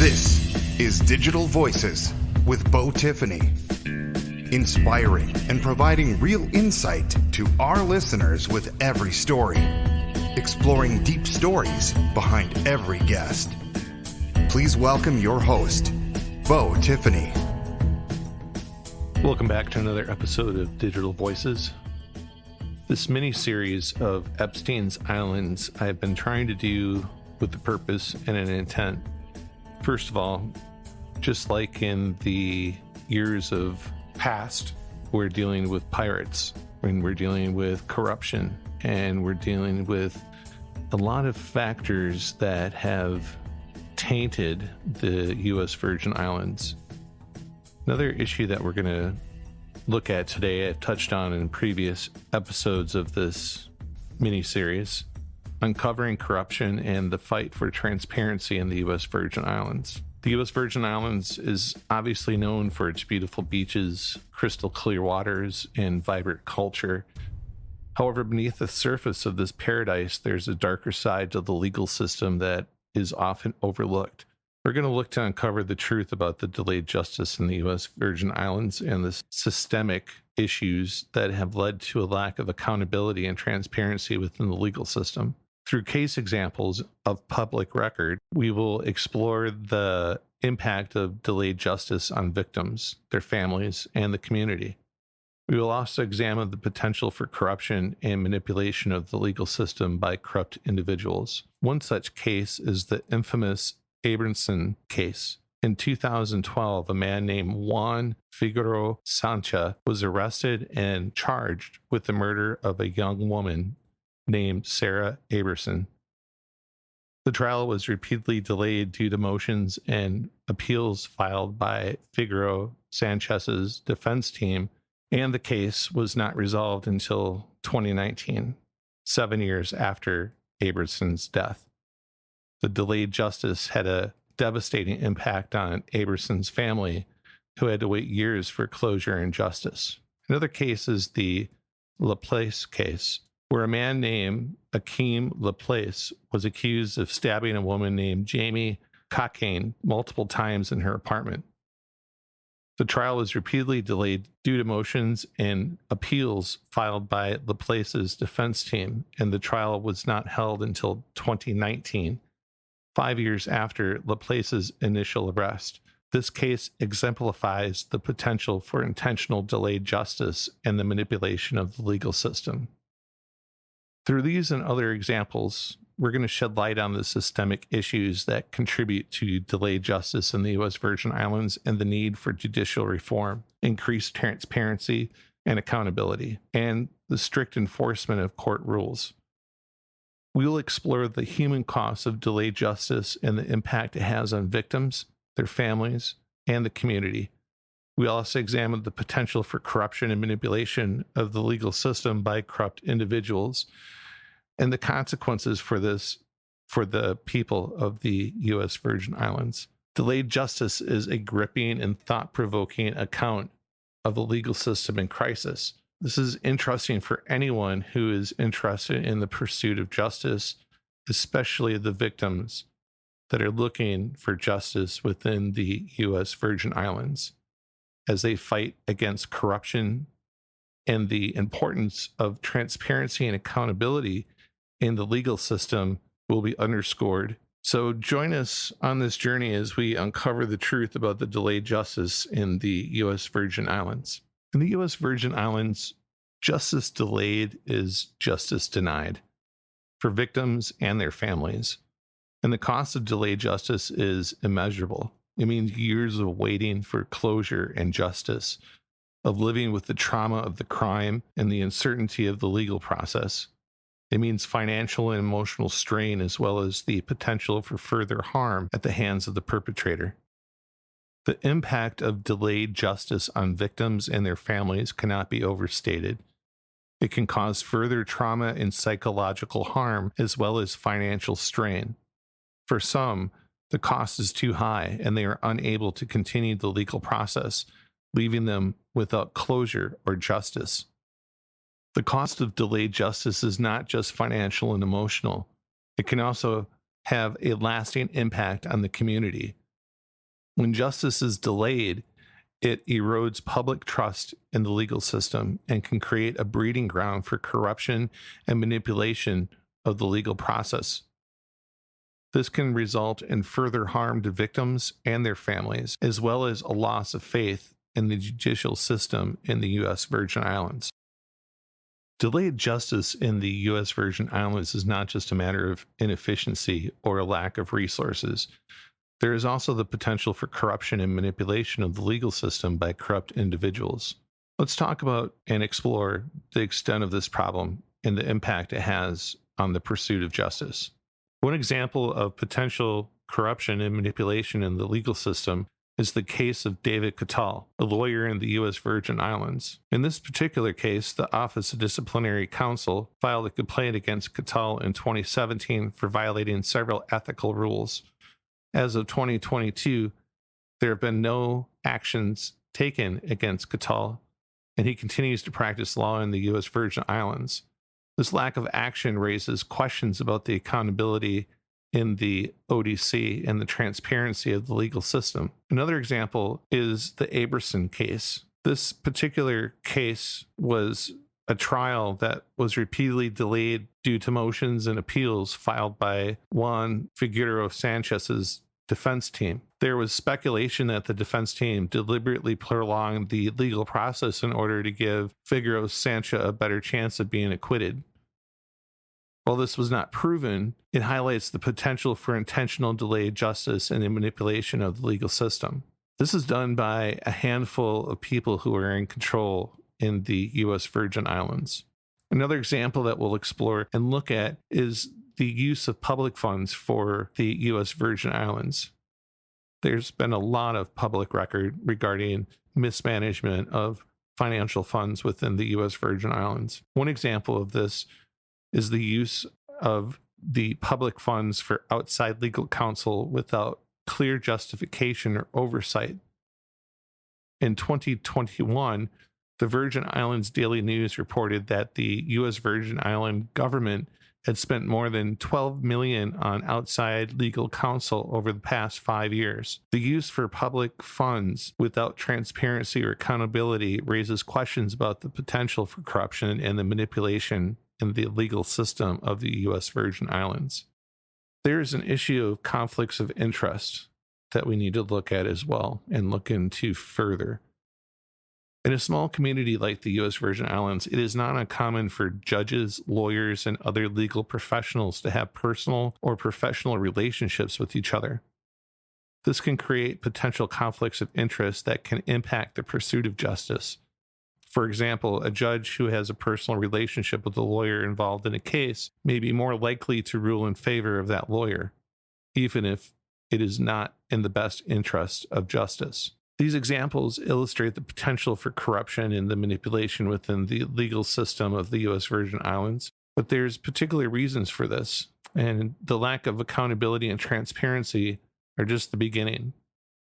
This is Digital Voices with Beau Tiffany. Inspiring and providing real insight to our listeners with every story. Exploring deep stories behind every guest. Please welcome your host, Beau Tiffany. Welcome back to another episode of Digital Voices. This mini-series of Epstein's Islands I've been trying to do with a purpose and an intent. First of all, just like in the years of past, we're dealing with pirates, and we're dealing with corruption, and we're dealing with a lot of factors that have tainted the U.S. Virgin Islands. Another issue that we're going to look at today, I've touched on in previous episodes of this mini-series, uncovering corruption and the fight for transparency in the U.S. Virgin Islands. The U.S. Virgin Islands is obviously known for its beautiful beaches, crystal clear waters, and vibrant culture. However, beneath the surface of this paradise, there's a darker side to the legal system that is often overlooked. We're going to look to uncover the truth about the delayed justice in the U.S. Virgin Islands and the systemic issues that have led to a lack of accountability and transparency within the legal system. Through case examples of public record, we will explore the impact of delayed justice on victims, their families, and the community. We will also examine the potential for corruption and manipulation of the legal system by corrupt individuals. One such case is the infamous Abramson case. In 2012, a man named Juan Figueroa Sancha was arrested and charged with the murder of a young woman named Sarah Abramson. The trial was repeatedly delayed due to motions and appeals filed by Figueroa Sanchez's defense team, and the case was not resolved until 2019, 7 years after Abramson's death. The delayed justice had a devastating impact on Abramson's family, who had to wait years for closure and justice. Another case is the Laplace case, where a man named Akeem Laplace was accused of stabbing a woman named Jamie Cockayne multiple times in her apartment. The trial was repeatedly delayed due to motions and appeals filed by Laplace's defense team, and the trial was not held until 2019, 5 years after Laplace's initial arrest. This case exemplifies the potential for intentional delayed justice and the manipulation of the legal system. Through these and other examples, we're going to shed light on the systemic issues that contribute to delayed justice in the U.S. Virgin Islands and the need for judicial reform, increased transparency and accountability, and the strict enforcement of court rules. We will explore the human costs of delayed justice and the impact it has on victims, their families, and the community. We also examine the potential for corruption and manipulation of the legal system by corrupt individuals and the consequences for this for the people of the U.S. Virgin Islands. Delayed justice is a gripping and thought-provoking account of the legal system in crisis. This is interesting for anyone who is interested in the pursuit of justice, especially the victims that are looking for justice within the U.S. Virgin Islands as they fight against corruption, and the importance of transparency and accountability in the legal system will be underscored. So join us on this journey as we uncover the truth about the delayed justice in the U.S. Virgin Islands. In the U.S. Virgin Islands, justice delayed is justice denied for victims and their families. And the cost of delayed justice is immeasurable. It means years of waiting for closure and justice, of living with the trauma of the crime and the uncertainty of the legal process. It means financial and emotional strain, as well as the potential for further harm at the hands of the perpetrator. The impact of delayed justice on victims and their families cannot be overstated. It can cause further trauma and psychological harm, as well as financial strain. For some, the cost is too high and they are unable to continue the legal process, leaving them without closure or justice. The cost of delayed justice is not just financial and emotional. It can also have a lasting impact on the community. When justice is delayed, it erodes public trust in the legal system and can create a breeding ground for corruption and manipulation of the legal process. This can result in further harm to victims and their families, as well as a loss of faith in the judicial system in the U.S. Virgin Islands. Delayed justice in the U.S. Virgin Islands is not just a matter of inefficiency or a lack of resources. There is also the potential for corruption and manipulation of the legal system by corrupt individuals. Let's talk about and explore the extent of this problem and the impact it has on the pursuit of justice. One example of potential corruption and manipulation in the legal system is the case of David Cattell, a lawyer in the U.S. Virgin Islands. In this particular case, the Office of Disciplinary Counsel filed a complaint against Cattell in 2017 for violating several ethical rules. As of 2022, there have been no actions taken against Cattell, and he continues to practice law in the U.S. Virgin Islands. This lack of action raises questions about the accountability in the ODC and the transparency of the legal system. Another example is the Aberson case. This particular case was a trial that was repeatedly delayed due to motions and appeals filed by Juan Figueroa Sanchez's defense team. There was speculation that the defense team deliberately prolonged the legal process in order to give Figueroa Sanchez a better chance of being acquitted. While this was not proven, it highlights the potential for intentional delayed justice and the manipulation of the legal system. This is done by a handful of people who are in control in the U.S. Virgin Islands. Another example that we'll explore and look at is the use of public funds for the U.S. Virgin Islands. There's been a lot of public record regarding mismanagement of financial funds within the U.S. Virgin Islands. One example of this is the use of the public funds for outside legal counsel without clear justification or oversight. In 2021, the Virgin Islands Daily News reported that the U.S. Virgin Island government had spent more than $12 million on outside legal counsel over the past 5 years. The use for public funds without transparency or accountability raises questions about the potential for corruption and the manipulation in the legal system of the U.S. Virgin Islands. There is an issue of conflicts of interest that we need to look at as well and look into further. In a small community like the U.S. Virgin Islands, it is not uncommon for judges, lawyers, and other legal professionals to have personal or professional relationships with each other. This can create potential conflicts of interest that can impact the pursuit of justice. For example, a judge who has a personal relationship with a lawyer involved in a case may be more likely to rule in favor of that lawyer, even if it is not in the best interest of justice. These examples illustrate the potential for corruption and the manipulation within the legal system of the U.S. Virgin Islands, but there's particular reasons for this, and the lack of accountability and transparency are just the beginning.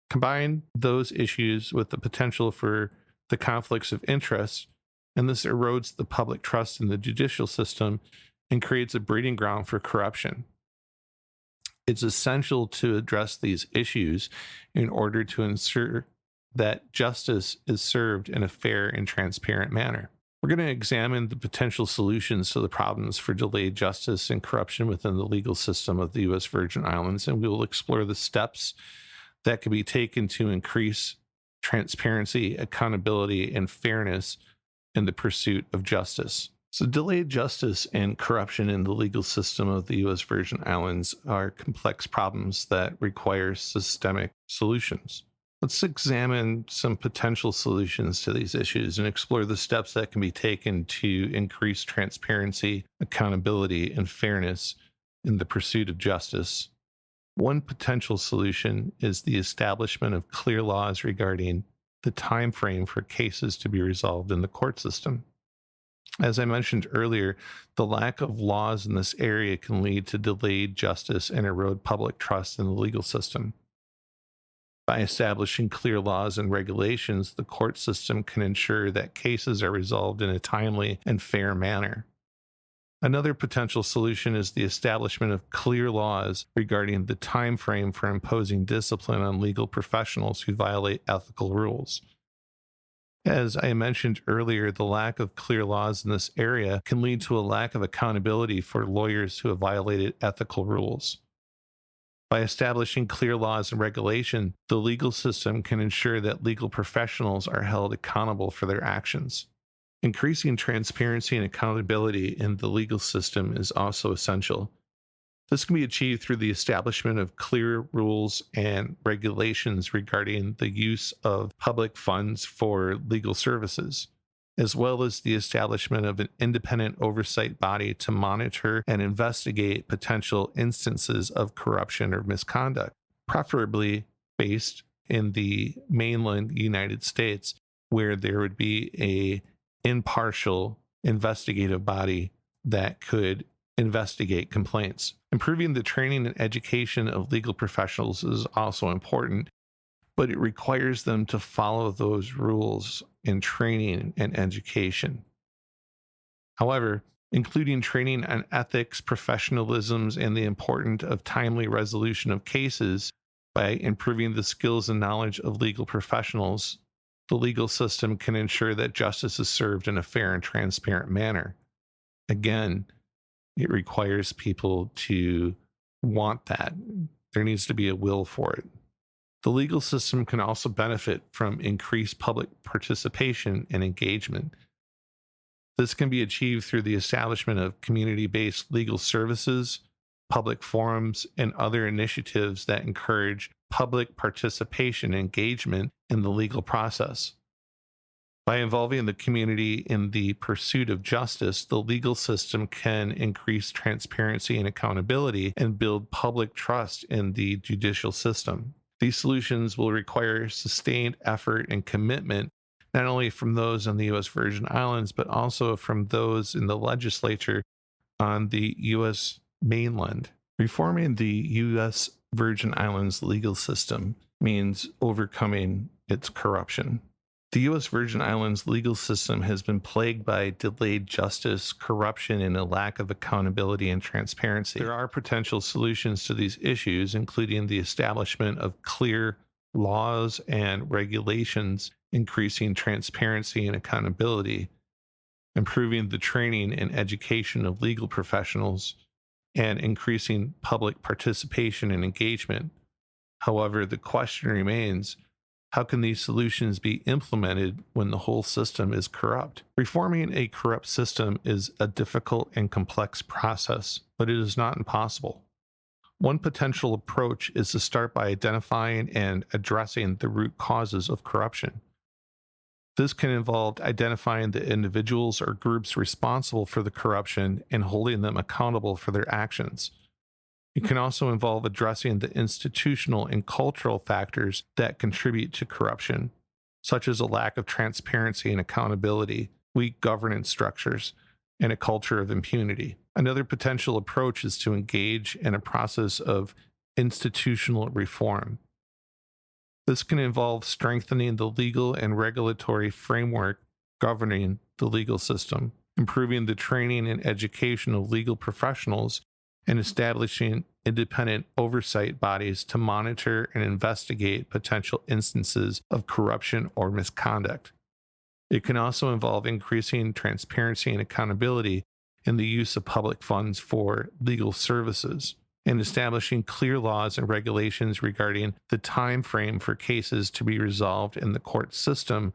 Combine those issues with the potential for the conflicts of interest, and this erodes the public trust in the judicial system and creates a breeding ground for corruption. It's essential to address these issues in order to ensure that justice is served in a fair and transparent manner. We're going to examine the potential solutions to the problems for delayed justice and corruption within the legal system of the U.S. Virgin Islands, and we will explore the steps that can be taken to increase transparency, accountability, and fairness in the pursuit of justice. So delayed justice and corruption in the legal system of the U.S. Virgin Islands are complex problems that require systemic solutions. Let's examine some potential solutions to these issues and explore the steps that can be taken to increase transparency, accountability, and fairness in the pursuit of justice. One potential solution is the establishment of clear laws regarding the time frame for cases to be resolved in the court system. As I mentioned earlier, the lack of laws in this area can lead to delayed justice and erode public trust in the legal system. By establishing clear laws and regulations, the court system can ensure that cases are resolved in a timely and fair manner. Another potential solution is the establishment of clear laws regarding the time frame for imposing discipline on legal professionals who violate ethical rules. As I mentioned earlier, the lack of clear laws in this area can lead to a lack of accountability for lawyers who have violated ethical rules. By establishing clear laws and regulation, the legal system can ensure that legal professionals are held accountable for their actions. Increasing transparency and accountability in the legal system is also essential. This can be achieved through the establishment of clear rules and regulations regarding the use of public funds for legal services, as well as the establishment of an independent oversight body to monitor and investigate potential instances of corruption or misconduct, preferably based in the mainland United States, where there would be an impartial investigative body that could investigate complaints. Improving the training and education of legal professionals is also important, but it requires them to follow those rules in training and education. However, including training on ethics, professionalisms, and the importance of timely resolution of cases by improving the skills and knowledge of legal professionals, the legal system can ensure that justice is served in a fair and transparent manner. Again, it requires people to want that. There needs to be a will for it. The legal system can also benefit from increased public participation and engagement. This can be achieved through the establishment of community-based legal services, public forums, and other initiatives that encourage public participation and engagement in the legal process. By involving the community in the pursuit of justice, the legal system can increase transparency and accountability and build public trust in the judicial system. These solutions will require sustained effort and commitment, not only from those on the U.S. Virgin Islands, but also from those in the legislature on the U.S. mainland. Reforming the U.S. Virgin Islands legal system means overcoming its corruption. The U.S. Virgin Islands legal system has been plagued by delayed justice, corruption, and a lack of accountability and transparency. There are potential solutions to these issues, including the establishment of clear laws and regulations, increasing transparency and accountability, improving the training and education of legal professionals, and increasing public participation and engagement. However, the question remains, how can these solutions be implemented when the whole system is corrupt? Reforming a corrupt system is a difficult and complex process, but it is not impossible. One potential approach is to start by identifying and addressing the root causes of corruption. This can involve identifying the individuals or groups responsible for the corruption and holding them accountable for their actions. It can also involve addressing the institutional and cultural factors that contribute to corruption, such as a lack of transparency and accountability, weak governance structures, and a culture of impunity. Another potential approach is to engage in a process of institutional reform. This can involve strengthening the legal and regulatory framework governing the legal system, improving the training and education of legal professionals, and establishing independent oversight bodies to monitor and investigate potential instances of corruption or misconduct. It can also involve increasing transparency and accountability in the use of public funds for legal services, and establishing clear laws and regulations regarding the time frame for cases to be resolved in the court system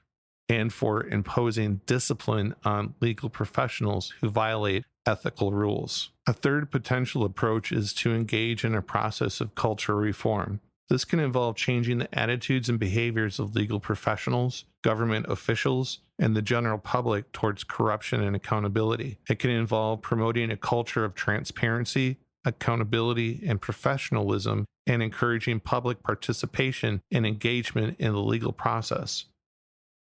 and for imposing discipline on legal professionals who violate ethical rules. A third potential approach is to engage in a process of cultural reform. This can involve changing the attitudes and behaviors of legal professionals, government officials, and the general public towards corruption and accountability. It can involve promoting a culture of transparency, accountability, and professionalism, and encouraging public participation and engagement in the legal process.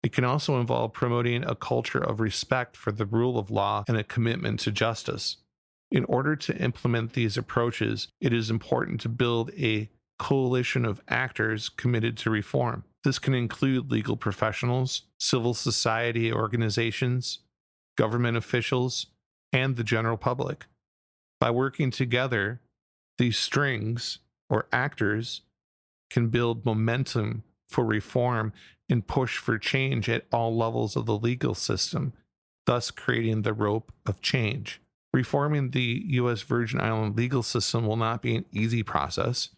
It can also involve promoting a culture of respect for the rule of law and a commitment to justice. In order to implement these approaches, it is important to build a coalition of actors committed to reform. This can include legal professionals, civil society organizations, government officials, and the general public. By working together, these strings or actors can build momentum for reform and push for change at all levels of the legal system, thus creating the rope of change. Reforming the U.S. Virgin Island legal system will not be an easy process,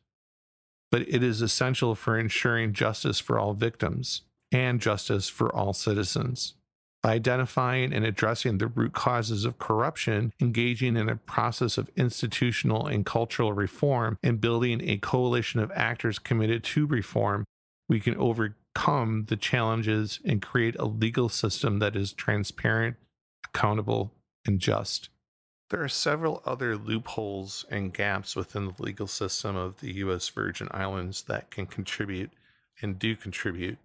but it is essential for ensuring justice for all victims and justice for all citizens. By identifying and addressing the root causes of corruption, engaging in a process of institutional and cultural reform, and building a coalition of actors committed to reform, we can overcome the challenges and create a legal system that is transparent, accountable, and just. There are several other loopholes and gaps within the legal system of the U.S. Virgin Islands that can contribute and do contribute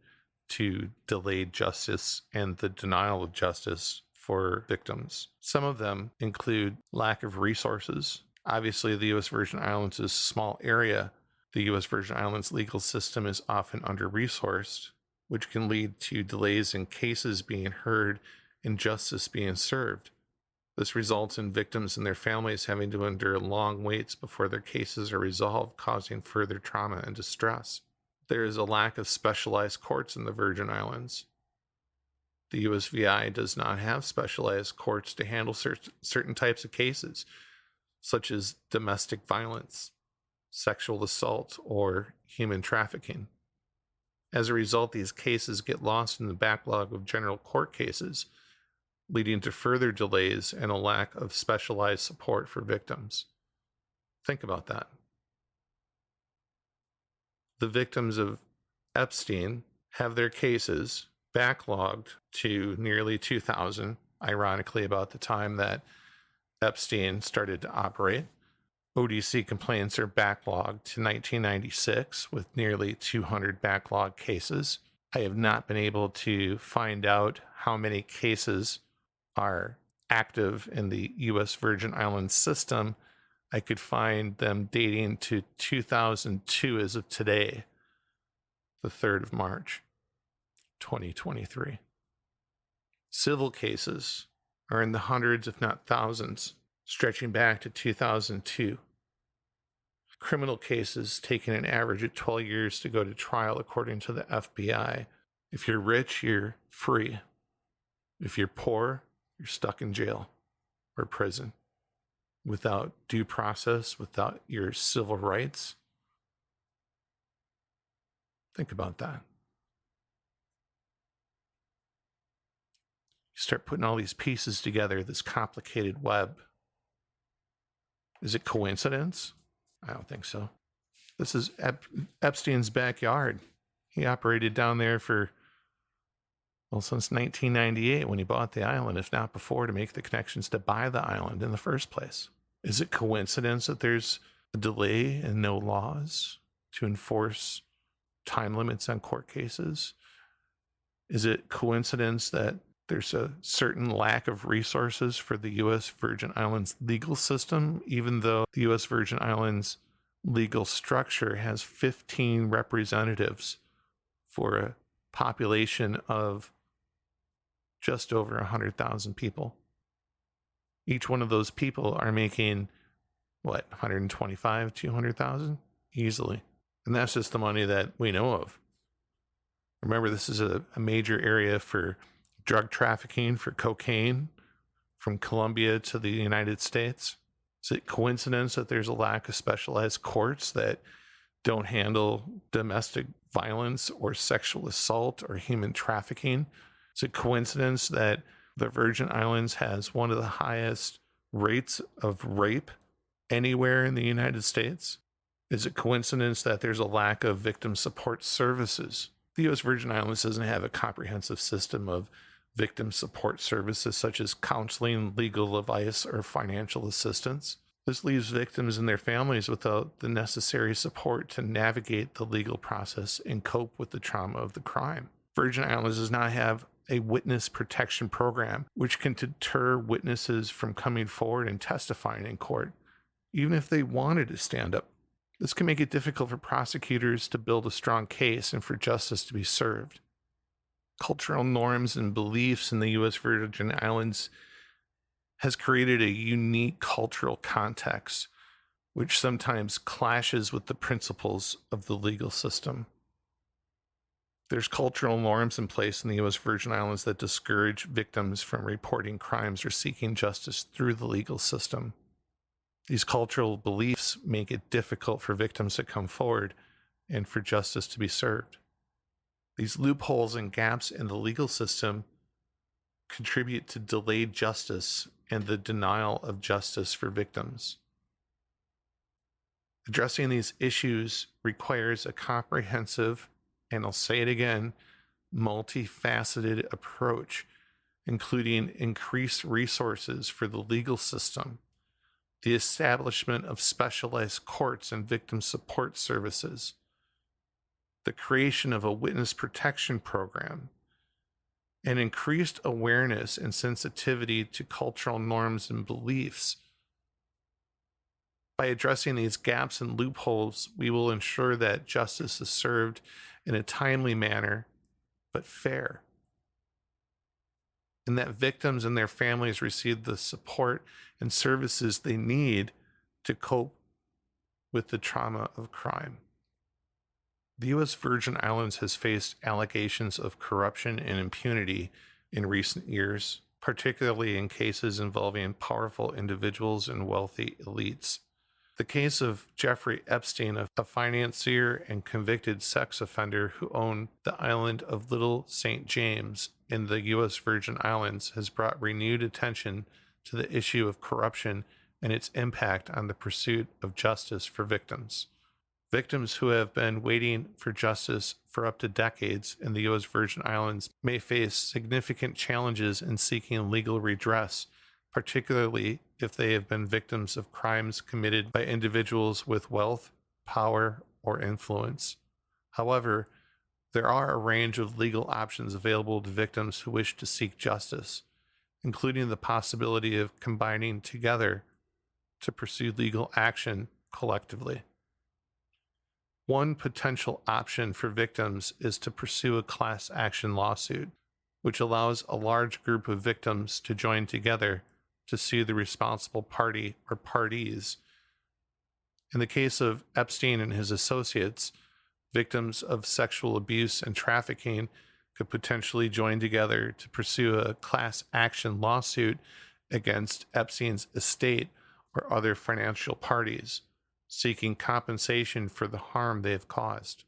to delayed justice and the denial of justice for victims. Some of them include lack of resources. Obviously, the U.S. Virgin Islands is a small area. The U.S. Virgin Islands legal system is often under-resourced, which can lead to delays in cases being heard and justice being served. This results in victims and their families having to endure long waits before their cases are resolved, causing further trauma and distress. There is a lack of specialized courts in the Virgin Islands. The USVI does not have specialized courts to handle certain types of cases, such as domestic violence, sexual assault, or human trafficking. As a result, these cases get lost in the backlog of general court cases, leading to further delays and a lack of specialized support for victims. Think about that. The victims of Epstein have their cases backlogged to nearly 2,000, ironically, about the time that Epstein started to operate. ODC complaints are backlogged to 1996 with nearly 200 backlog cases. I have not been able to find out how many cases are active in the U.S. Virgin Islands system. I could find them dating to 2002 as of today, the 3rd of March, 2023. Civil cases are in the hundreds, if not thousands, stretching back to 2002. Criminal cases taking an average of 12 years to go to trial, according to the FBI. If you're rich, you're free. If you're poor, you're stuck in jail or prison without due process, without your civil rights. Think about that. You start putting all these pieces together, this complicated web. Is it coincidence? I don't think so. This is Epstein's backyard. He operated down there since 1998 when he bought the island, if not before, to make the connections to buy the island in the first place. Is it coincidence that there's a delay and no laws to enforce time limits on court cases? Is it coincidence that there's a certain lack of resources for the U.S. Virgin Islands legal system, even though the U.S. Virgin Islands legal structure has 15 representatives for a population of just over 100,000 people? Each one of those people are making, 125, 200,000? Easily. And that's just the money that we know of. Remember, this is a major area for drug trafficking, for cocaine, from Colombia to the United States. Is it coincidence that there's a lack of specialized courts that don't handle domestic violence or sexual assault or human trafficking? Is it coincidence that the Virgin Islands has one of the highest rates of rape anywhere in the United States? Is it coincidence that there's a lack of victim support services? The U.S. Virgin Islands doesn't have a comprehensive system of victim support services such as counseling, legal advice, or financial assistance. This leaves victims and their families without the necessary support to navigate the legal process and cope with the trauma of the crime. Virgin Islands does not have a witness protection program, which can deter witnesses from coming forward and testifying in court, even if they wanted to stand up. This can make it difficult for prosecutors to build a strong case and for justice to be served. Cultural norms and beliefs in the U.S. Virgin Islands has created a unique cultural context, which sometimes clashes with the principles of the legal system. There's cultural norms in place in the U.S. Virgin Islands that discourage victims from reporting crimes or seeking justice through the legal system. These cultural beliefs make it difficult for victims to come forward and for justice to be served. These loopholes and gaps in the legal system contribute to delayed justice and the denial of justice for victims. Addressing these issues requires a comprehensive, and I'll say it again, multifaceted approach, including increased resources for the legal system, the establishment of specialized courts and victim support services, the creation of a witness protection program, and increased awareness and sensitivity to cultural norms and beliefs. By addressing these gaps and loopholes, we will ensure that justice is served in a timely manner, but fair, and that victims and their families receive the support and services they need to cope with the trauma of crime. The U.S. Virgin Islands has faced allegations of corruption and impunity in recent years, particularly in cases involving powerful individuals and wealthy elites. The case of Jeffrey Epstein, a financier and convicted sex offender who owned the island of Little St. James in the U.S. Virgin Islands, has brought renewed attention to the issue of corruption and its impact on the pursuit of justice for victims. Victims who have been waiting for justice for up to decades in the U.S. Virgin Islands may face significant challenges in seeking legal redress, particularly if they have been victims of crimes committed by individuals with wealth, power, or influence. However, there are a range of legal options available to victims who wish to seek justice, including the possibility of combining together to pursue legal action collectively. One potential option for victims is to pursue a class action lawsuit, which allows a large group of victims to join together to sue the responsible party or parties. In the case of Epstein and his associates, victims of sexual abuse and trafficking could potentially join together to pursue a class action lawsuit against Epstein's estate or other financial parties, seeking compensation for the harm they have caused.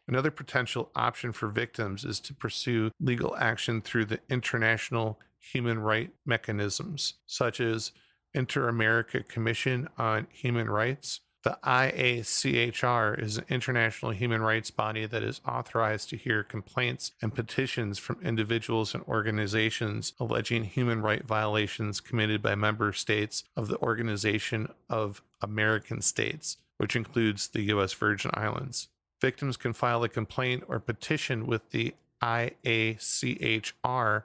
Another potential option for victims is to pursue legal action through the international human rights mechanisms, such as Inter-America Commission on Human Rights. The IACHR is an international human rights body that is authorized to hear complaints and petitions from individuals and organizations alleging human rights violations committed by member states of the Organization of American States, which includes the U.S. Virgin Islands. Victims can file a complaint or petition with the IACHR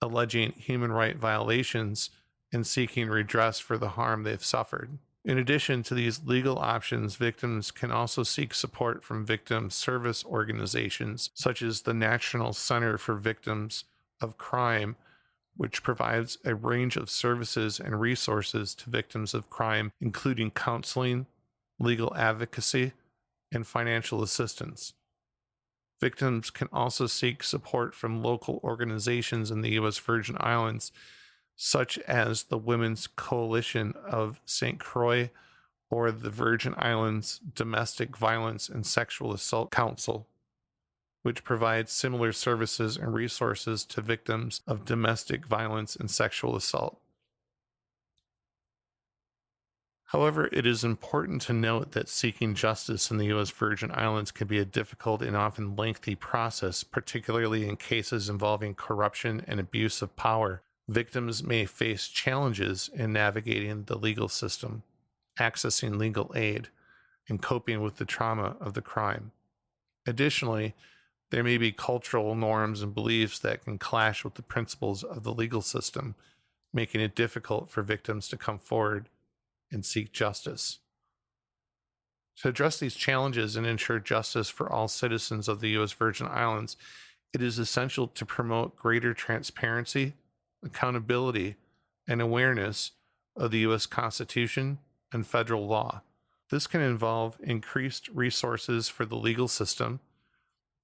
alleging human rights violations and seeking redress for the harm they've suffered. In addition to these legal options, victims can also seek support from victim service organizations, such as the National Center for Victims of Crime, which provides a range of services and resources to victims of crime, including counseling, legal advocacy, and financial assistance. Victims can also seek support from local organizations in the U.S. Virgin Islands, such as the Women's Coalition of St. Croix or the Virgin Islands Domestic Violence and Sexual Assault Council, which provides similar services and resources to victims of domestic violence and sexual assault. However, it is important to note that seeking justice in the U.S. Virgin Islands can be a difficult and often lengthy process, particularly in cases involving corruption and abuse of power. Victims may face challenges in navigating the legal system, accessing legal aid, and coping with the trauma of the crime. Additionally, there may be cultural norms and beliefs that can clash with the principles of the legal system, making it difficult for victims to come forward and seek justice. To address these challenges and ensure justice for all citizens of the U.S. Virgin Islands, it is essential to promote greater transparency, accountability, and awareness of the U.S. Constitution and federal law. This can involve increased resources for the legal system,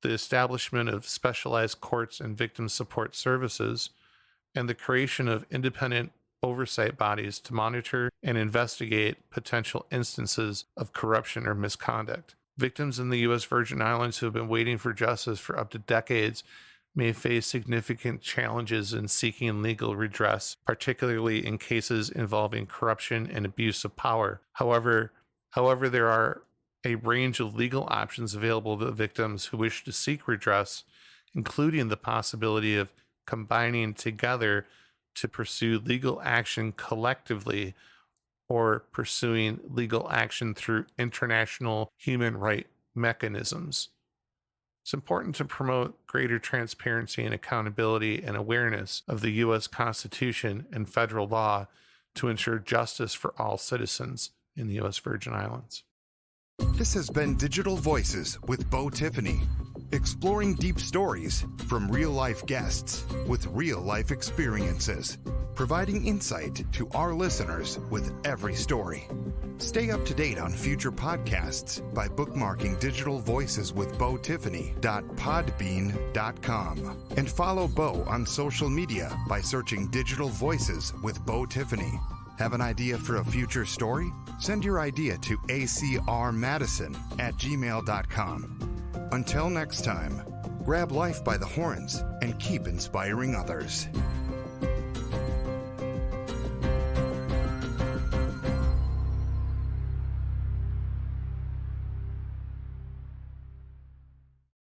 the establishment of specialized courts and victim support services, and the creation of independent oversight bodies to monitor and investigate potential instances of corruption or misconduct. Victims in the U.S. Virgin Islands who have been waiting for justice for up to decades may face significant challenges in seeking legal redress, particularly in cases involving corruption and abuse of power. However, there are a range of legal options available to victims who wish to seek redress, including the possibility of combining together to pursue legal action collectively or pursuing legal action through international human rights mechanisms. It's important to promote greater transparency and accountability and awareness of the U.S. Constitution and federal law to ensure justice for all citizens in the U.S. Virgin Islands. This has been Digital Voices with Beau Tiffany, exploring deep stories from real-life guests with real-life experiences, providing insight to our listeners with every story. Stay up to date on future podcasts by bookmarking Digital Voices with Beau Tiffany.podbean.com and follow Beau on social media by searching Digital Voices with Beau Tiffany. Have an idea for a future story? Send your idea to acrmadison@gmail.com. Until next time, grab life by the horns and keep inspiring others.